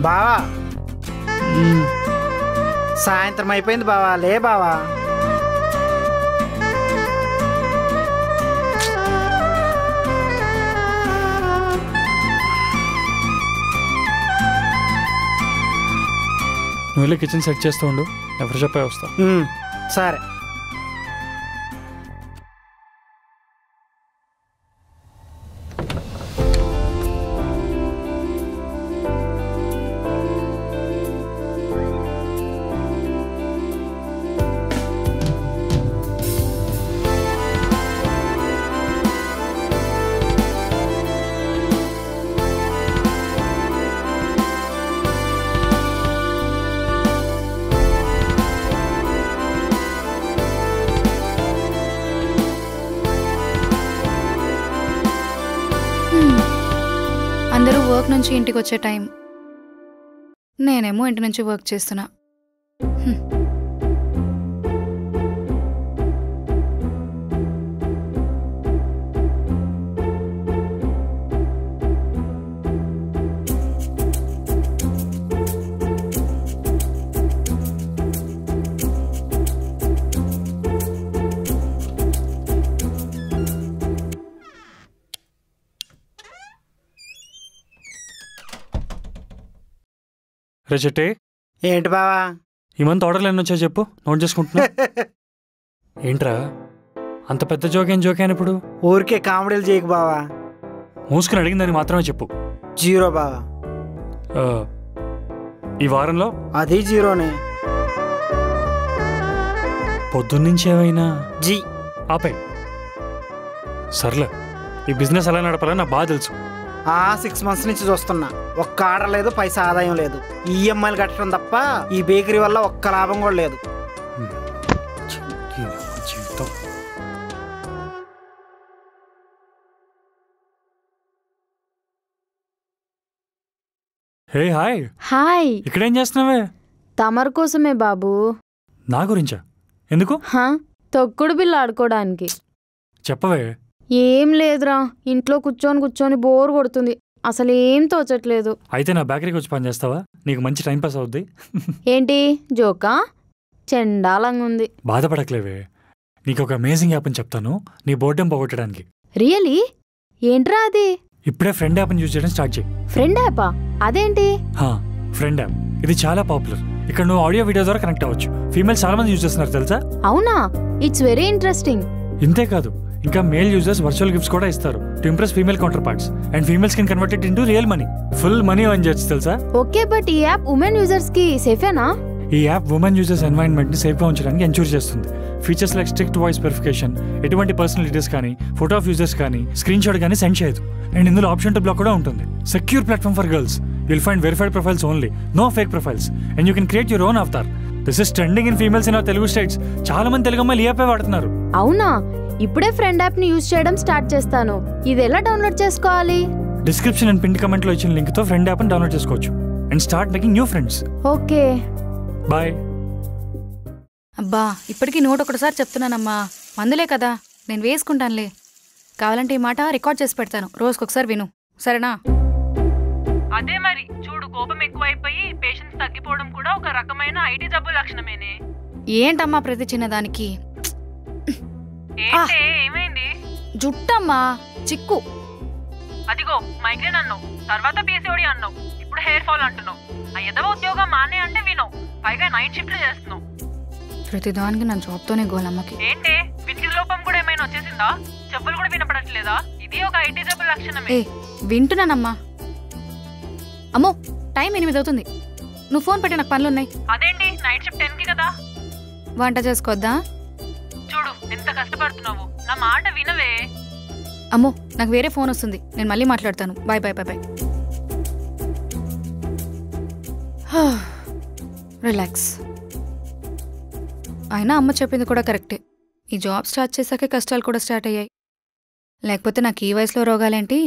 బావా సాయంత్రం అయిపోయింది బావా, లే బావా. నువ్వు వెళ్ళి కిచెన్ సెట్ చేస్తూ ఉండు, ఎవరు చెప్పే వస్తా. సరే. అందరూ వర్క్ నుంచి ఇంటికి వచ్చే టైం, నేనేమో ఇంటి నుంచి వర్క్ చేస్తున్నా. రే చెట్టే, ఏంటి బావా? ఈ మంత్ ఆర్డర్లు ఎన్ని వచ్చాయో చెప్పు, నోట్ చేసుకుంటున్నా. ఏంట్రా అంత పెద్ద జోకేం జోకాను ఇప్పుడు? ఊరికే కామెడీలు చేయకు బావా. మూసుకుని అడిగిందని మాత్రమే చెప్పు. 0 బావా. ఈ వారంలో అది 0నే. పొద్దున్నుంచి ఏమైనా జీ ఆపే. సర్లే, ఈ బిజినెస్ ఎలా నడపాలని నాకు బాగా తెలుసు. 6 months నుంచి చూస్తున్నా, ఒక్క ఆర్డర్ లేదు, పైసా ఆదాయం లేదు. ఈఎంఐలు కట్టడం తప్ప ఈ బేకరీ వల్ల ఒక్క లాభం కూడా లేదు. జీవితం. Hey hi. హాయ్. ఇక్కడేం చేస్తున్నావే? తమరు కోసమే బాబు. నా గురించా? ఎందుకు? తొక్కుడు బిల్ల ఆడుకోవడానికి. చెప్పవే. ఏం లేదురా, ఇంట్లో కూర్చొని బోర్ కొడుతుంది, అసలు ఏం తోచట్లేదు. అయితే నా బేకరీకి వచ్చి పని చేస్తావా? నీకు మంచి టైం పాస్ అవుద్ది. ఏంటి జోకా? చెండాలంగా ఉంది. బాధపడట్లేవే, నీకు ఒక అమేజింగ్ యాప్ అని చెప్తాను, నీ బోర్డెం పోగొట్టడానికి. రియలీ? ఏంట్రా అది? ఇప్పుడే ఫ్రెండ్ యాప్ని యూజ్ చేయడం స్టార్ట్ చేయి. ఫ్రెండ్ యాపా? అదేంటి? ఫ్రెండ్ యాప్, ఇది చాలా పాపులర్. ఇక్కడ నువ్వు ఆడియో వీడియో ద్వారా కనెక్ట్ అవ్వచ్చు. ఫీమేల్ చాలా మంది యూజ్ చేస్తున్నారు తెలుసా? అవునా? It's very interesting. ఇంతేకాదు, ఇంకా మేల్ యూజర్స్ వర్చువల్ గిఫ్ట్స్ కూడా ఇస్తారు to impress female counter parts, and females can convert it into real money. Full money earn చేయొచ్చు తెలుసా? ఓకే, బట్ ఈ యాప్ ఉమెన్ యూజర్స్ కి సేఫేనా? ఈ యాప్ ఉమెన్ యూజర్స్ ఎన్వైరన్మెంట్ ని safe గా ఉంచడానికి ఎన్షూర్ చేస్తుంది. Features like strict voice verification, ఎటువంటి పర్సనల్ డీటెయిల్స్ కానీ, ఫోటో ఆఫ్ యూజర్స్ కానీ, స్క్రీన్ షాట్ కానీ సెండ్ చేయదు. అండ్ ఇందులో ఆప్షన్ టు బ్లాక్ కూడా ఉంటుంది. Secure platform for girls. You'll find verified profiles only, no fake profiles, and you can create your own avatar. This is trending in females in our Telugu states. చాలా మంది తెలుగు అమ్మాయిలు ఈ app వాడుతున్నారు. అవునా? ఇప్పుడే friend app ని use చేయడం start చేస్తాను. ఇది ఎలా డౌన్లోడ్ చేసుకోవాలి? డిస్క్రిప్షన్ అండ్ పిన్ కమెంట్ లో ఇచ్చిన లింక్ తో ఫ్రెండ్ యాప్ ని డౌన్లోడ్ చేసుకోవచ్చు and start making new friends. Okay bye. అబ్బా, ఇప్పటికీ 101 చెప్తున్నానమ్మా, మందులే కదా, నేను వేసుకుంటానులే. కావాలంటే ఈ మాట రికార్డ్ చేసి పెడతాను, రోజుకొకసారి విను, సరేనా? అదే మరి చూడు, కోపం ఎక్కువైపోయి పేషెన్స్ తగ్గిపోవడం కూడా ఒక రకమైన ఐటీ జబ్బు లక్షణమేనే. ఏంటమ్మా ప్రతి చిన్నదానికి? ఏమైంది? జుట్టమ్మా, చిక్కు. అదిగో మైగ్రేన్ అన్నావు, తర్వాత పీసీఓడి అన్నావు, ఇప్పుడు హెయిర్ ఫాల్ అంటున్నావు. ఆ ఎదవ ఉద్యోగం మానే అంటే వినవు, పైగా నైట్ షిఫ్ట్లు చేస్తున్నావు. ప్రతిదానికి నా జాబ్తోనే గోలమ్మకి. ఏంటి వినికిడి లోపం కూడా ఏమైనా వచ్చేసిందా? చెప్పులు కూడా వినపడట్లేదా? ఇది ఒక ఐటీ జబ్బు లక్షణమే. వింటున్నానమ్మా. అమ్మో, టైం 8 అవుతుంది, నువ్వు ఫోన్ పెట్టి, నాకు పనులున్నాయి. అదేంటి, నైట్ షిఫ్ట్ 10కి కదా. వంట చేసుకోవద్దా? చూడు ఎంత కష్టపడుతున్నావు, నా మాట వినవే. అమ్మో, నాకు వేరే ఫోన్ వస్తుంది, నేను మళ్ళీ మాట్లాడతాను. Bye bye bye bye. Relax. అయినా అమ్మ చెప్పింది కూడా కరెక్టే, ఈ జాబ్ స్టార్ట్ చేశాకే కష్టాలు కూడా స్టార్ట్ అయ్యాయి. లేకపోతే నాకు ఈ వయసులో రోగాలేంటి?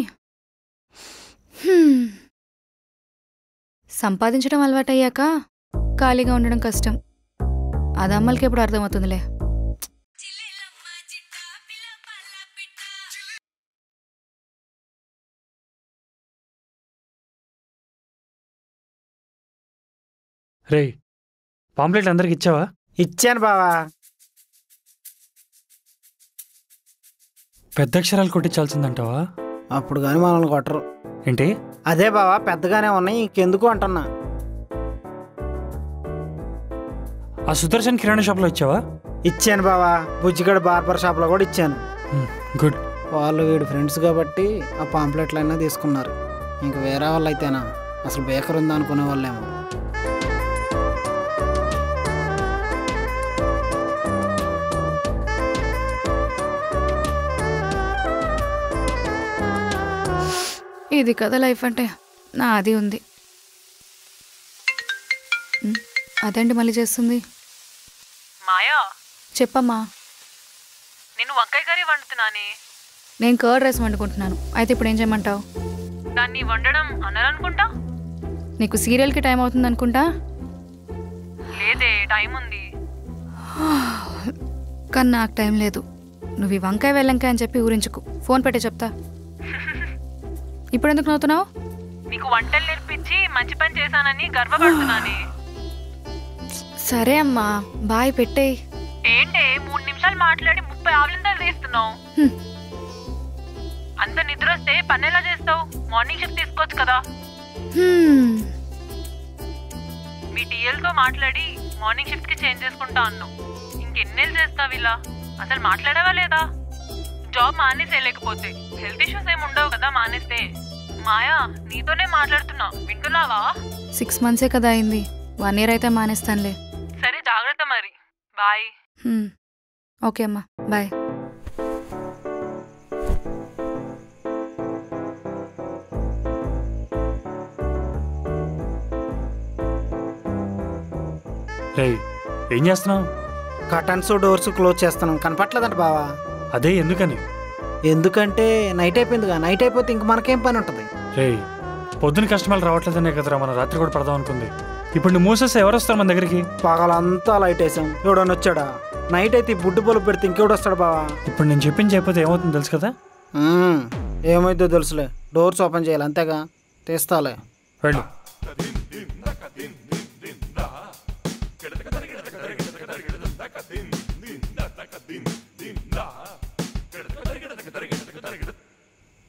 సంపాదించడం అలవాటయ్యాక ఖాళీగా ఉండడం కష్టం. అది అమ్మలకి ఎప్పుడు అర్థమవుతుందిలే. రే పాంప్లెట్లు అందరికి ఇచ్చావా? ఇచ్చాను బావా. పెద్ద అక్షరాలు కొట్టించాల్సిందంటావా? అప్పుడు కానీ మనల్ని కొట్టరు. ఏంటి? అదే బావా, పెద్దగానే ఉన్నాయి, ఇంకెందుకు అంటున్నా. ఆ సుదర్శన్ కిరాణా షాప్లో ఇచ్చావా? ఇచ్చాను బావా. బుజ్జిగడ బార్బర్ షాప్లో కూడా ఇచ్చాను. గుడ్. వాళ్ళు వీడు ఫ్రెండ్స్ కాబట్టి ఆ పాంప్లెట్లు అయినా తీసుకున్నారు. ఇంక వేరే వాళ్ళు అయితేనా అసలు బేకర్ ఉందా అనుకునే వాళ్ళేమో. ఇది కదా లైఫ్ అంటే. నాది ఉంది. అదేంటి మళ్ళీ చేస్తుంది? మాయా, చెప్పమ్మా. నేను వంకాయ కర్రీ వండుతున్నానే. నేను కర్డ్ రైస్ వండుకుంటున్నాను. అయితే ఇప్పుడు ఏం చేయమంటావు? దాన్ని వండడం అన్నారనుకుంటా. నీకు సీరియల్కి టైం అవుతుంది అనుకుంటా. లేదే, టైం ఉంది. కానీ నాకు టైం లేదు. నువ్వు ఈ వంకాయ వెళ్ళంకాయ అని చెప్పి ఊరించుకు. ఫోన్ పెట్టే చెప్తా. ఇప్పుడు ఎందుకు నవ్వుతున్నావు? నీకు వంటలు నేర్పించి మంచి పని చేశానని గర్వపడుతున్నానే. సరే అమ్మా, బాయ్, పెట్టేయ్. ఏంటే 3 నిమిషాలు మాట్లాడి 30 ఆవలింతలు తీస్తున్నావు? అంత నిద్ర వస్తే పని ఎలా చేస్తావు? మార్నింగ్ షిఫ్ట్ తీసుకోవచ్చు కదా. మీ టీఎల్తో మాట్లాడి మార్నింగ్ షిఫ్ట్ కి చేంజ్ చేసుకుంటా అన్నావు. ఇంకెన్నేళ్ళు చేస్తావు ఇలా? అసలు మాట్లాడవా లేదా? జాబ్ మానేసే, లేకపోతే హెల్త్ ఇష్యూస్ ఏమి ఉండవు కదా మానేస్తే. మాయా, నీతోనే మాట్లాడుతున్నా, వింటున్నావా? 6 months కదా అయింది. 1 year అయితే మానేస్తానులే. సరే, జాగ్రత్త మరి. బాయ్. ఓకే అమ్మా, బాయ్. రే ఏం చేస్తున్నావు? కర్టన్స్ డోర్స్ క్లోజ్ చేస్తున్నాం. కనపట్లేదంట బావా. అదే ఎందుకని? ఎందుకంటే నైట్ అయిపోయిందిగా. నైట్ అయిపోతే ఇంక మనకేం పని ఉంటుంది? రే పొద్దున కస్టమర్లు రావట్లేదనే కదరా మనం రాత్రి కూడా పడదాం అనుకుంది. ఇప్పుడు నువ్వు మూసేస్తే ఎవరు వస్తారు మన దగ్గరికి? పగలంతా లైట్ వేసాం, ఎవడని వచ్చాడా? నైట్ అయితే ఈ బుడ్డు బల్బు పెడితే ఇంకెవడు వస్తాడు బావా? ఇప్పుడు నేను చెప్పింది చెప్పితే ఏమవుతుందో తెలుసు కదా. ఏమైందో తెలుసులే. డోర్స్ ఓపెన్ చేయాలి అంతేగా. తీస్తాలే, వెళ్ళు.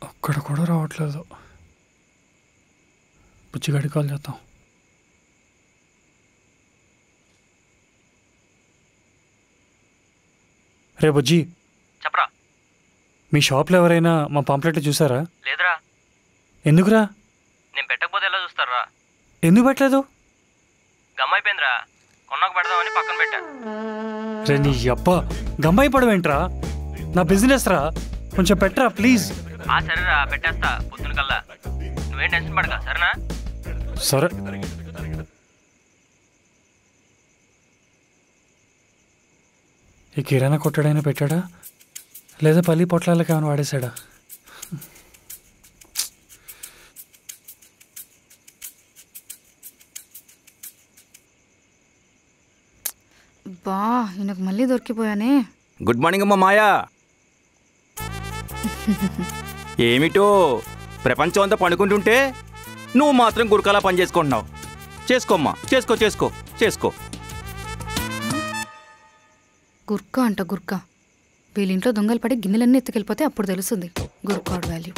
అక్కడ కూడా రావట్లేదు. బుజ్జిగాడి కాల్ చేద్దాం. రే బుజ్జి, చెప్పరా. మీ షాప్లో ఎవరైనా మా పాంప్లెట్లు చూసారా? లేదురా. ఎందుకురా? నేను పెట్టకపోతే ఎలా చూస్తారా? ఎందుకు పెట్టలేదు? గమ్మైపోయిందిరా, కొన్నాకు పెడదామని పక్కన పెట్టా. రే నీ అబ్బా, గమ్మాయి పడవేంట్రా? నా బిజినెస్ రా, కొంచెం పెట్టరా ప్లీజ్. సరేరా, పెట్టేస్తా పొద్దున కల్లా. నువ్వేం టెన్షన్ పడక, సరేనా? సరే. ఈ కిరాణా కొట్టడైనా పెట్టాడా, లేదా పల్లి పొట్లాలకి ఏమైనా వాడేశాడా? బా, ఈయనకు మళ్ళీ దొరికిపోయానే. గుడ్ మార్నింగ్ అమ్మా మాయా. ఏమిటో ప్రపంచం అంతా పండుకుంటుంటే నువ్వు మాత్రం గురకలా పని చేసుకుంటున్నావు. చేసుకోమ్మా, చేసుకో చేసుకో చేసుకో. గుర్కా అంట గుర్కా. వీళ్ళింట్లో దొంగలు పడి గిన్నెలన్నీ ఎత్తుకెళ్ళిపోతే అప్పుడు తెలుస్తుంది గుర్కాడ్ వాల్యూ.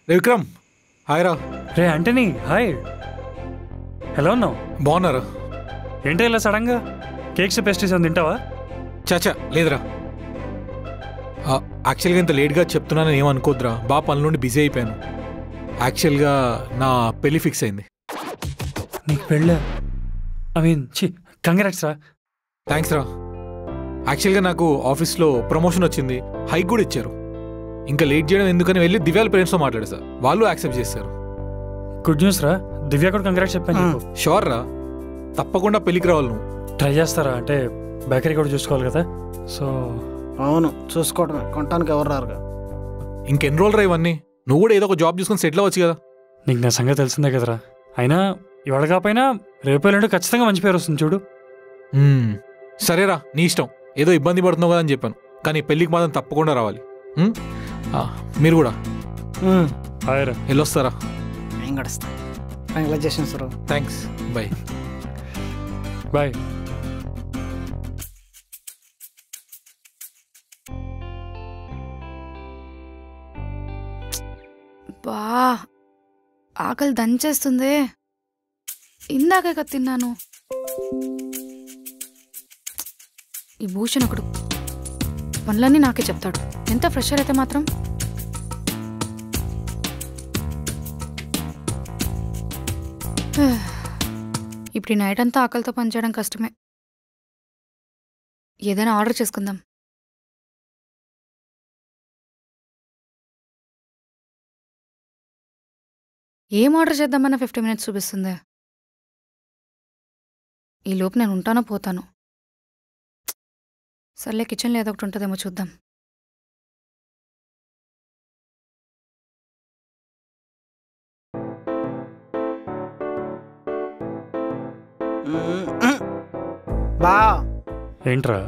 విక్రమ్, హాయ్ రా. రే ఆంటనీ, హాయ్. ఎలా ఉన్నావు? బాగున్నారా? ఏంటో ఇలా సడన్గా కేక్స్ పేస్ట్రీస్ అని తింటావా? చాచా లేదురా. యాక్చువల్గా ఇంత లేట్గా చెప్తున్నానని ఏమనుకోద్దురా, బాగా పనుల నుండి బిజీ అయిపోయాను. యాక్చువల్గా నా పెళ్ళి ఫిక్స్ అయింది. నీకు పెళ్ళా? ఐ మీన్ కంగ్రాట్స్ రా. థ్యాంక్స్ రా. యాక్చువల్గా నాకు ఆఫీస్లో ప్రమోషన్ వచ్చింది, హైక్ కూడా ఇచ్చారు. ఇంకా లేట్ చేయడం ఎందుకని వెళ్ళి దివ్యాల పేరెంట్స్తో మాట్లాడేసా, వాళ్ళు యాక్సెప్ట్ చేశారు. గుడ్ న్యూస్ రా. దివ్య కూడా కంగ్రాట్స్ చెప్పాను చెప్పు. షూర్ రా, తప్పకుండా పెళ్ళికి రావాలి నువ్వు. ట్రై చేస్తారా? అంటే బేకరీ కూడా చూసుకోవాలి కదా. సో అవును, చూసుకోవడమే, కొనటానికి ఎవరు రారుగా. ఇంకెన్ని రోజులు రా ఇవన్నీ? నువ్వు కూడా ఏదో ఒక జాబ్ తీసుకొని సెటిల్ అవ్వచ్చు కదా. నీకు నా సంగతి తెలిసిందే కదరా. అయినా ఇవాళ కాకపోయినా రేపు ఎల్లుండి ఖచ్చితంగా మంచి పేరు వస్తుంది చూడు. సరేరా, నీ ఇష్టం. ఏదో ఇబ్బంది పడుతున్నావు కదా అని చెప్పాను, కానీ పెళ్ళికి మాత్రం తప్పకుండా రావాలి. మీరు కూడా హాయరా. వెళ్ళొస్తారా? ఏం గడుస్తా. Congratulations bro. Thanks, bye. Bye. బా ఆకలి దంచేస్తుంది. ఇందాకే కదా తిన్నాను. ఈ భూషణ్ ఒకడు పనులన్నీ నాకే చెప్తాడు. ఎంత ఫ్రెషర్ అయితే మాత్రం. ఇప్పుడు ఈ నైట్ అంతా ఆకలితో పనిచేయడం కష్టమే. ఏదైనా ఆర్డర్ చేసుకుందాం. ఏం ఆర్డర్ చేద్దామన్నా 50 minutes చూపిస్తుంది. ఈ లోపు నేను ఉంటానో పోతాను. సర్లే, కిచెన్లో ఏదో ఒకటి ఉంటుందేమో చూద్దాం. బా ఏంట్రా?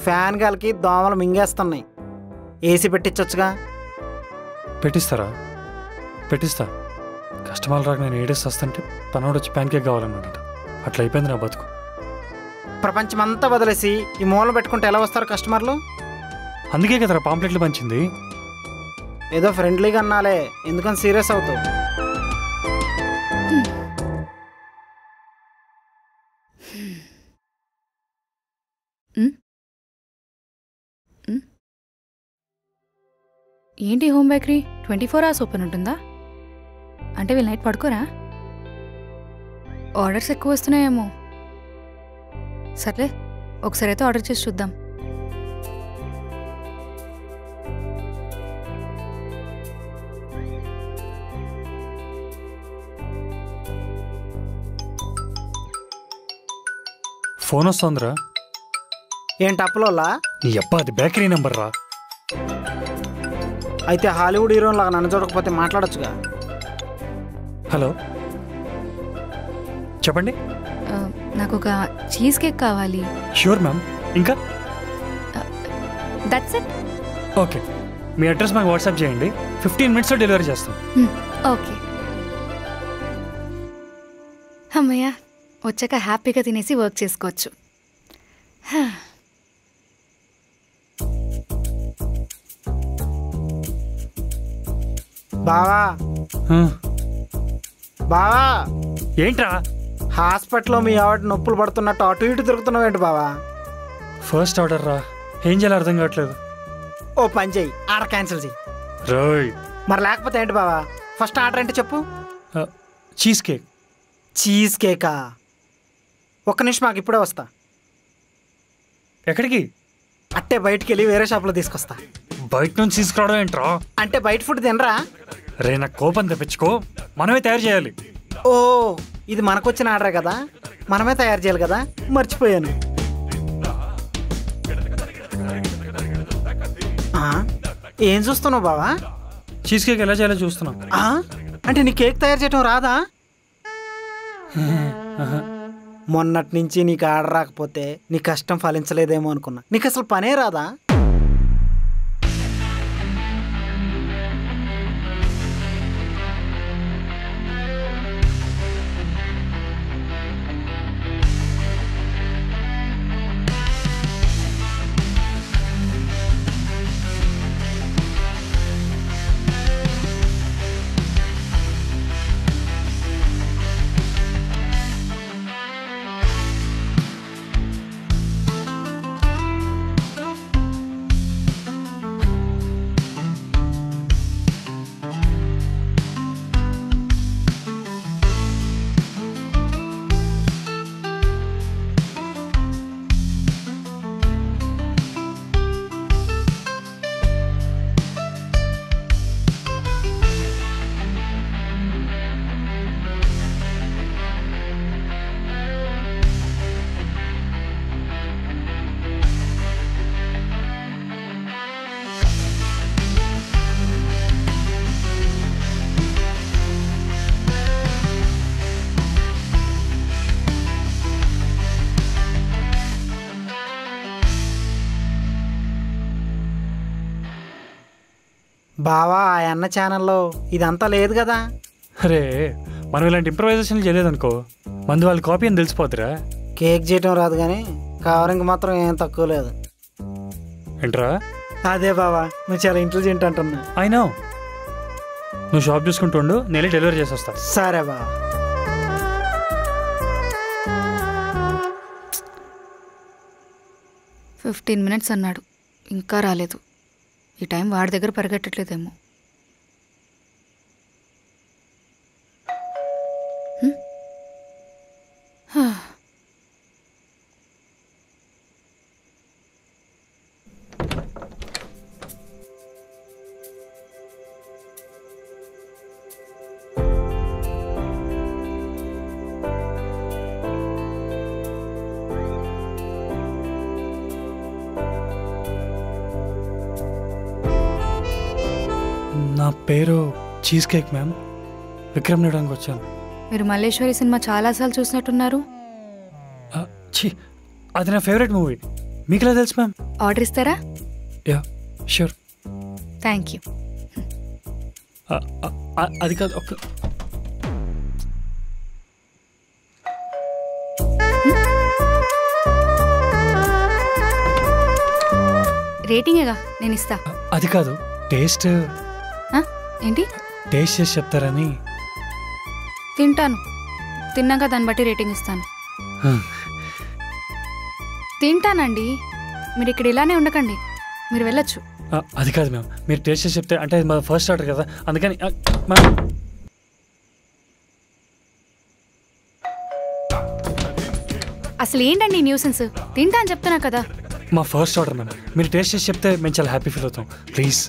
ఫ్యాన్ గాలికి దోమలు మింగేస్తున్నాయి. ఏసీ పెట్టించొచ్చుగా. పెట్టిస్తారా? పెట్టిస్తా. కస్టమర్లు రాక నేను ఏడేసి వస్తుంటే పనోడు వచ్చి ప్యాన్ కేక్ కావాలన్నాడట. అట్లా అయిపోయింది నా బతుకు. ప్రపంచమంతా వదిలేసి ఈ మూలం పెట్టుకుంటే ఎలా వస్తారు కస్టమర్లు? అందుకే కదరా పాంప్లెట్లు పంచింది. ఏదో ఫ్రెండ్లీగా అన్నాలే, ఎందుకని సీరియస్ అవుతావు? ఏంటి హోమ్ బేకరీ 24 hours ఓపెన్ ఉంటుందా? అంటే వీళ్ళు నైట్ పడుకోరా? ఆర్డర్స్ ఎక్కువ వస్తున్నాయేమో. సర్లే, ఒకసారి అయితే ఆర్డర్ చేసి చూద్దాం. ఫోన్ వస్తుందిరా. ఏంటి అప్పలోలా? నీ అబ్బా, అది బేకరీ నెంబర్ రా. అయితే హాలీవుడ్ హీరోన్ లాగా నన్ను చూడకపోతే మాట్లాడొచ్చుగా. హలో, చెప్పండి. నాకు ఒక చీజ్ కేక్ కావాలి. Sure ma'am. ఇంకా దట్స్ ఇట్. ఓకే, మీ అడ్రస్ మాకు వాట్సాప్ చేయండి. 15 minutesలో డెలివరీ చేస్తాం. ఓకే. అమ్మయ్య, వచ్చాక హ్యాపీగా తినేసి వర్క్ చేసుకోవచ్చు. బావా బావా, ఏంట్రా? హాస్పిటల్లో మీ ఆవిడ నొప్పులు పడుతున్నట్టు అటు ఇటు తిరుగుతున్నావు ఏంటి బావా? ఫస్ట్ ఆర్డర్ రా, ఏం చేయాలో అర్థం కావట్లేదు. ఓ పని చెయ్యి, ఆర్డర్ క్యాన్సిల్ చెయ్యి. రోయ్, మరి లేకపోతే ఏంటి బావా? ఫస్ట్ ఆర్డర్ ఏంటి చెప్పు. Cheese cake. చీజ్ కేకా? ఒక్క నిమిషం, మాకు ఇప్పుడే వస్తా. ఎక్కడికి? అట్టే బయటికి వెళ్ళి వేరే షాప్లో తీసుకొస్తా. బయట నుంచి తీసుకురావడం ఏంట్రా? అంటే బయట ఫుడ్ తినరా? రే, నాకు కోపం తెప్పించుకో. మనమే తయారు చేయాలి. ఓ, ఇది మనకొచ్చిన ఆర్డర్ కదా, మనమే తయారు చేయాలి కదా, మర్చిపోయాను. ఏం చూస్తున్నావు బావా? చీజ్ కేక్ ఎలా చేయాలో చూస్తున్నాం. అంటే నీ కేక్ తయారు చేయటం రాదా? మొన్నటి నుంచి నీకు ఆర్డర్ రాకపోతే నీ కష్టం ఫలించలేదేమో అనుకున్నా. నీకు అసలు పనే రాదా? బావా ఆ అన్న ఛానల్లో ఇదంతా లేదు కదా. అరే మనం ఇలాంటి ఇంప్రవైజేషన్లు చేయలేదనుకో మంది వాళ్ళ కాపీ అని తెలిసిపోతురా. కేక్ చేయటం రాదు కానీ కవరింగ్ మాత్రం ఏం తక్కువ లేదు. ఏంట్రా? అదే బావా నువ్వు చాలా ఇంటెలిజెంట్ అంటున్నా. అయినా నువ్వు షాప్ చూసుకుంటుండు, నేను డెలివరీ చేసి వస్తా. సరే బావా. $15 minutes అన్నాడు, ఇంకా రాలేదు. ఈ టైం వాడి దగ్గర పరిగెట్టట్లేదేమో. నా పేరు చీజ్ కేక్ మ్యామ్. విక్రమ్ నేడానికి వచ్చాను. మీరు మల్లేశ్వరి సినిమా చాలాసార్లు చూసినట్టున్నారు. ఛీ, అది నా ఫేవరెట్ మూవీ. మీకు ఎలా తెలుసు మ్యామ్? ఆర్డర్ ఇస్తారా? Yeah sure. Thank you. అది కాదు, ఒక రేటింగేగా, నేను ఇస్తా. అది కాదు, టేస్ట్. ఏంటి? టేస్ట్ చేసి చెప్తారని. తింటాను, తిన్నాక దాన్ని బట్టి రేటింగ్ ఇస్తాను. తింటానండి, మీరు ఇక్కడ ఇలానే ఉండకండి, మీరు వెళ్ళొచ్చు. అది కాదు మ్యామ్, మీరు టేస్ట్ చేసి చెప్తే, అంటే మా ఫస్ట్ ఆర్డర్ కదా అందుకని. మ్యామ్ అసలు ఏంటండి న్యూసెన్స్? తింటా అని చెప్తున్నా కదా. మా ఫస్ట్ ఆర్డర్ మ్యామ్, మీరు టేస్ట్ చేసి చెప్తే మేము చాలా హ్యాపీ ఫీల్ అవుతాం. ప్లీజ్.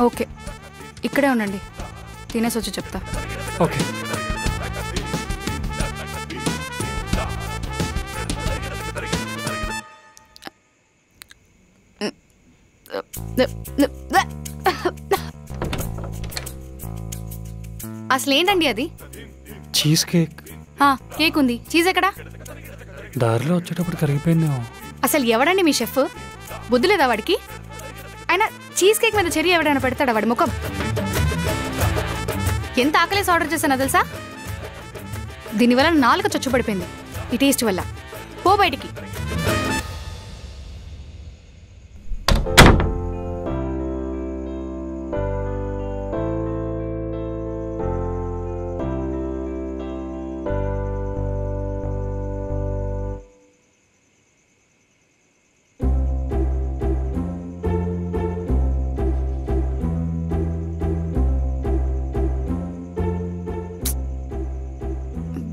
ఓకే, ఇక్కడే ఉండండి, తినేసి వచ్చి చెప్తా. ఓకే. అసలు ఏంటండి అది? Cheese cake. కేక్ ఉంది, చీజ్ ఎక్కడా? దారిలో వచ్చేటప్పుడు కరిగిపోయిందేమో. అసలు ఎవడండి మీ షెఫ్? బుద్ధి లేదా వాడికి? అయినా చీజ్ కేక్ మీద చెర్రీ ఎవడైనా పెడతాడా వాడి ముఖం? ఎంత ఆకలేసి ఆర్డర్ చేశానో తెలుసా? దీనివల్ల నాలుక చచ్చుపడిపోయింది ఈ టేస్ట్ వల్ల. పో బయటికి.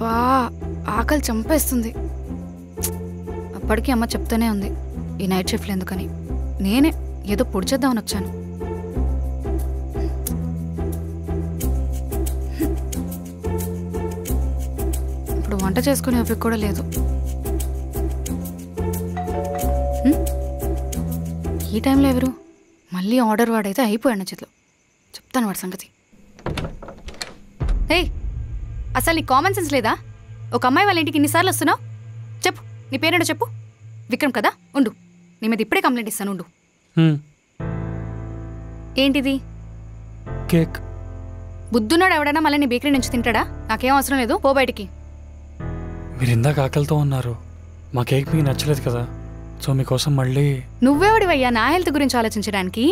బా, ఆకలి చంపేస్తుంది. అప్పటికీ అమ్మ చెప్తూనే ఉంది ఈ నైట్ షిఫ్ట్లు ఎందుకని. నేనే ఏదో పొడిచేద్దామని వచ్చాను. ఇప్పుడు వంట చేసుకునే ఓపిక కూడా లేదు. ఈ టైంలో ఎవరు? మళ్ళీ ఆర్డర్ వాడైతే అయిపోయాడు నా చేతిలో. చెప్తాను వాడి సంగతి. ఏయ్, అసలు నీ కామన్ సెన్స్ లేదా? ఒక అమ్మాయి వాళ్ళ ఇంటికి ఇన్నిసార్లు వస్తున్నావు? చెప్పు, నీ పేరేంటో చెప్పు. విక్రమ్ కదా? ఉండు, నీ మీద ఇప్పుడే కంప్లైంట్ ఇస్తాను, ఉండు. ఏంటిది? కేక్. బుద్ధున్నాడు ఎవడైనా మళ్ళీ నీ బేకరీ నుంచి తింటాడా? నాకేం అవసరం లేదు, పో బయటికి. మీరు ఇందాక ఆకలితో ఉన్నారు, మా కేక్ మీకు నచ్చలేదు కదా, సో మీకోసం మళ్ళీ. నువ్వెవడివయ్యా నా హెల్త్ గురించి ఆలోచించడానికి?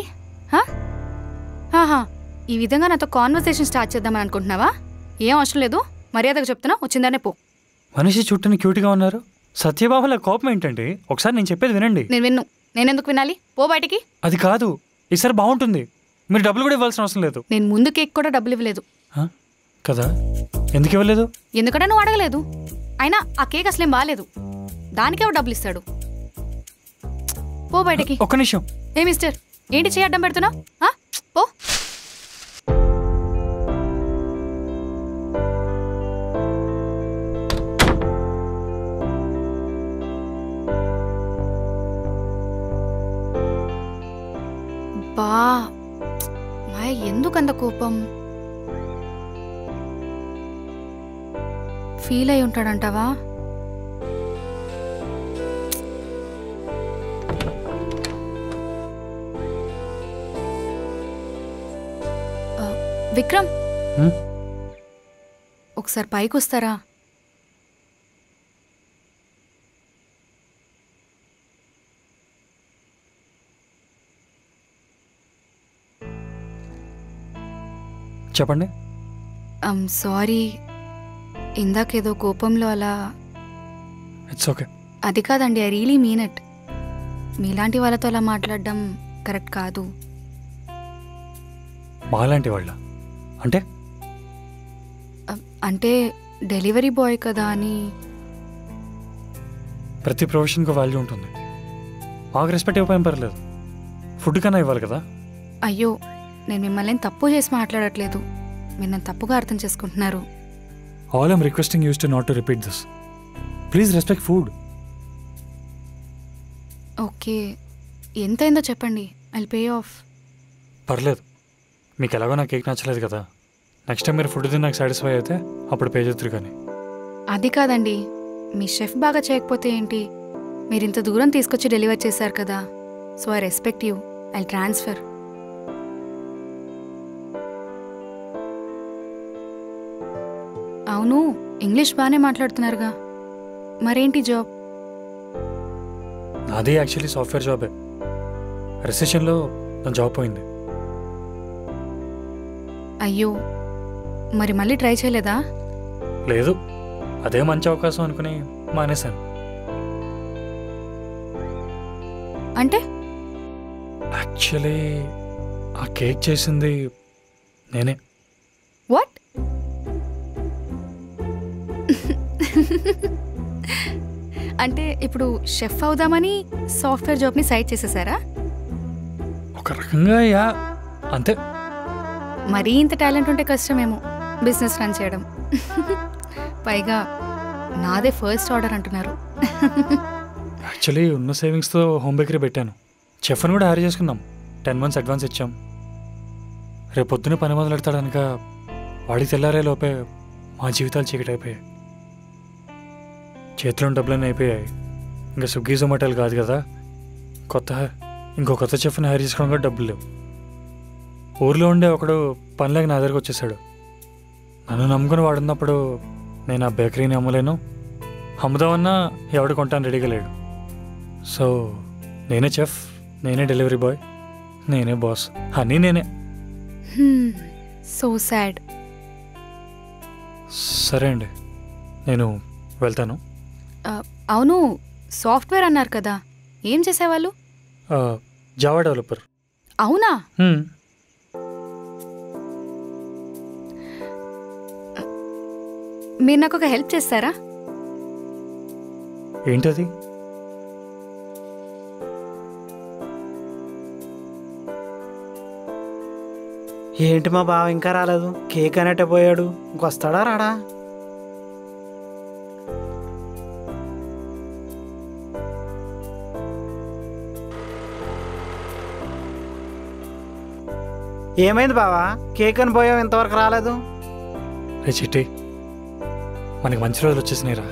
ఈ విధంగా నాతో కాన్వర్సేషన్ స్టార్ట్ చేద్దామని అనుకుంటున్నావా? ఏం అవసరం లేదు, మర్యాదగా చెప్తున్నా, వచ్చిందానే పో. మనిషి చుట్టూని క్యూట్గా ఉన్నారు, సత్యబాబుల కోపం ఏంటంటే ఒకసారి నేను చెప్పేది వినండి. నేను విన్ను, నేనెందుకు వినాలి? పో బయటికి. అది కాదు, ఈసారి బాగుంటుంది, మీరు డబ్బులు కూడా ఇవ్వాల్సిన అవసరం లేదు. నేను ముందు కేక్ కూడా డబ్బులు ఇవ్వలేదు కదా, ఎందుకు ఇవ్వలేదు? ఎందుకంటే నువ్వు అడగలేదు. అయినా ఆ కేక్ అసలేం బాగాలేదు, దానికేవో డబ్బులు ఇస్తాడు. పో బయటికి. ఒక్క నిమిషం. ఏ మిస్టర్, ఏంటి చేయి అడ్డం పెడుతున్నావు? పో. బా, మాయ ఎందుకంత కోపం? ఫీల్ అయి ఉంటాడంటావా? విక్రమ్ హ్మ్? ఒకసారి పైకి వస్తారా? చెప్పండి. సారీ, ఇందాకేదో కోపంలో అలా. It's okay. అది కాదండి, ఐ రియలీ మీన్ ఇట్. మీలాంటి వాళ్ళతో అలా మాట్లాడడం కరెక్ట్ కాదు. మాలాంటి వాళ్ళ అంటే? అంటే డెలివరీ బాయ్ కదా అని. ప్రతి ప్రొఫెషన్కి వాల్యూ ఉంటుంది. మాకు రెస్పెక్ట్ ఇవ్వకపోయిన పర్లేదు, ఫుడ్ కన్నా ఇవ్వాలి కదా. అయ్యో, నేను మిమ్మల్ని తప్పు చేసి మాట్లాడట్లేదు, మీరు నన్ను తప్పుగా అర్థం చేసుకుంటున్నారు. All I'm requesting us to not to repeat this. Please respect food. Okay, ఎంతైందో చెప్పండి, ఐ పే ఆఫ్. పర్లేదు, మీకు ఎలాగో నా కేక్ నచ్చలేదు కదా. నెక్స్ట్ టైం మీరు ఫుడ్ తిని నాకు సాటిస్ఫై అయితే అప్పుడు పే చేద్దరు. కానీ అది కాదండి, మీ షెఫ్ బాగా చేయకపోతే ఏంటి? మీరు ఇంత దూరం తీసుకొచ్చి డెలివర్ చేశారు కదా, so I respect you, I transfer. అవును, ఇంగ్లీష్ బాగానే మాట్లాడుతున్నారుగా, మరేంటి జాబ్? నాది యాక్చువల్లీ సాఫ్ట్వేర్ జాబే. రిసెషన్లో నా జాబ్ పోయింది. అయ్యో, మరి మళ్ళీ ట్రై చేయలేదా? లేదు, అదే మంచి అవకాశం అనుకుని మానేశాను. అంటే యాక్చువల్లీ ఆ కేక్ చేసింది నేనే. వాట్? అంటే ఇప్పుడు షెఫ్ అవుదామని సాఫ్ట్వేర్ జాబ్ని సైడ్ చేసేసారా? ఒక రకంగా యా, అంతే. మరీ ఇంత టాలెంట్ ఉంటే కష్టమేమో బిజినెస్ రన్ చేయడం. పైగా నాదే ఫస్ట్ ఆర్డర్ అంటున్నారు. యాక్చువల్లీ ఉన్న సేవింగ్స్తో హోమ్ బేకరీ పెట్టాను. చెఫ్ని కూడా హైర్ చేసుకున్నాం. 10 months అడ్వాన్స్ ఇచ్చాం. రేపు పొద్దున పని మొదలెడతాడనక వాడికి తెల్లారే లోపే మా జీవితాలు చీకటైపోయాయి. చేతిలో డబ్బులన్నీ అయిపోయాయి. ఇంకా స్విగ్గీ జొమాటోలు కాదు కదా, ఇంకో కొత్త చెఫ్ని హైర్ చేసుకోవడం కూడా డబ్బులు లేవు. ఊర్లో ఉండే ఒకడు పనిలాగా నా దగ్గరకు వచ్చేసాడు. నన్ను నమ్ముకుని వాడున్నప్పుడు నేను ఆ బేకరీని అమ్మలేను, అమ్ముదామన్నా ఎవడు కొంటాను రెడీగా లేడు. సో నేనే చెఫ్, నేనే డెలివరీ బాయ్, నేనే బాస్, అన్నీ నేనే. So sad. సరే అండి, నేను వెళ్తాను. అవును, సాఫ్ట్వేర్ అన్నారు కదా, ఏం చేసేవాళ్ళు? Java developer. అవునా? మీరు నాకు ఒక హెల్ప్ చేస్తారా? ఏంటది? ఏంటి మా బావ ఇంకా రాలేదు? కేక్ అనేటే పోయాడు, ఇంకొస్తాడా రాడా? ఏమైంది బావా, కేక్ అని పోయావు, ఇంతవరకు రాలేదు? రే చిట్టి, మనకి మంచి రోజులు వచ్చేసినాయిరా.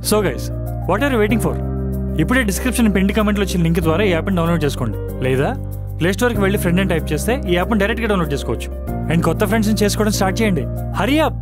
So guys, what are you waiting for? ఇప్పుడే డిస్క్రిప్షన్ పిన్ కామెంట్లో వచ్చిన లింక్ ద్వారా ఈ యాప్ని డౌన్లోడ్ చేసుకోండి. లేదా ప్లే స్టోర్కి వెళ్ళి ఫ్రెండ్ అని టైప్ చేస్తే ఈ యాప్ని డైరెక్ట్గా డౌన్లోడ్ చేసుకోవచ్చు. అండ్ కొత్త ఫ్రెండ్స్ని చేసుకోవడం స్టార్ట్ చేయండి. Hurry up!